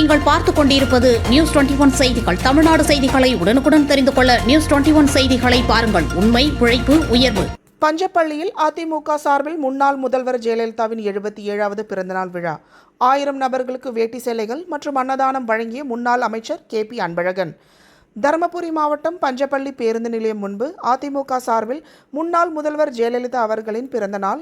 நீங்கள் பார்த்துக் கொண்டிருப்பது நியூஸ் 21 செய்திகள். தமிழ்நாடு செய்திகளை உடனுக்குடன் தெரிந்து கொள்ள நியூஸ் 21 செய்திகளை பாருங்கள். உண்மை, உழைப்பு, உயர்வு. பஞ்சப்பள்ளியில் அதிமுக சார்பில் முன்னாள் முதல்வர் ஜெயலலிதாவின் 77வது பிறந்தநாள் விழா. 1000 நபர்களுக்கு வேட்டி சேலைகள் மற்றும் அன்னதானம் வழங்கிய முன்னாள் அமைச்சர் KP அன்பழகன். தருமபுரி மாவட்டம் பஞ்சப்பள்ளி பேருந்து நிலையம் முன்பு அதிமுக சார்பில் முன்னாள் முதல்வர் ஜெயலலிதா அவர்களின் பிறந்தநாள்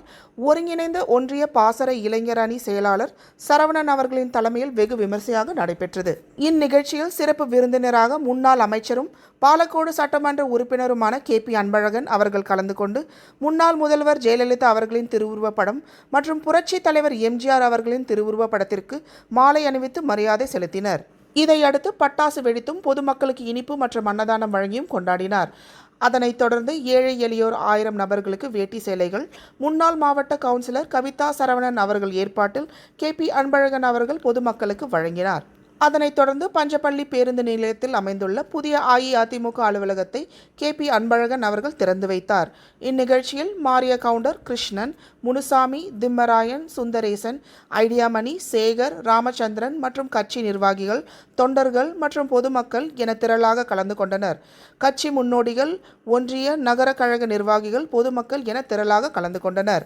ஒருங்கிணைந்த ஒன்றிய பாசறை இளைஞர் அணி செயலாளர் சரவணன் அவர்களின் தலைமையில் வெகு விமர்சையாக நடைபெற்றது. இந்நிகழ்ச்சியில் சிறப்பு விருந்தினராக முன்னாள் அமைச்சரும் பாலக்கோடு சட்டமன்ற உறுப்பினருமான KP அன்பழகன் அவர்கள் கலந்து கொண்டு முன்னாள் முதல்வர் ஜெயலலிதா அவர்களின் திருவுருவப் படம் மற்றும் புரட்சி தலைவர் MGR அவர்களின் திருவுருவப் படத்திற்கு மாலை அணிவித்து மரியாதை செலுத்தினர். இதையடுத்து பட்டாசு வெடித்தும் பொதுமக்களுக்கு இனிப்பு மற்றும் அன்னதானம் வழங்கியும் கொண்டாடினார். அதனைத் தொடர்ந்து ஏழை எளியோர் 1000 நபர்களுக்கு வேட்டி சேலைகள் முன்னாள் மாவட்ட கவுன்சிலர் கவிதா சரவணன் அவர்கள் ஏற்பாட்டில் KP அன்பழகன் அவர்கள் பொதுமக்களுக்கு வழங்கினார். அதனைத் தொடர்ந்து பஞ்சப்பள்ளி பேருந்து நிலையத்தில் அமைந்துள்ள புதிய அஇஅதிமுக அலுவலகத்தை KP அன்பழகன் அவர்கள் திறந்து வைத்தார். இந்நிகழ்ச்சியில் மாரிய கவுண்டர், கிருஷ்ணன், முனுசாமி, திம்மராயன், சுந்தரேசன், ஐடியாமணி, சேகர், ராமச்சந்திரன் மற்றும் கட்சி நிர்வாகிகள், தொண்டர்கள் மற்றும் பொதுமக்கள் என திரளாக கலந்து கொண்டனர். கட்சி முன்னோடிகள், ஒன்றிய, நகர கழக நிர்வாகிகள், பொதுமக்கள் என திரளாக கலந்து கொண்டனர்.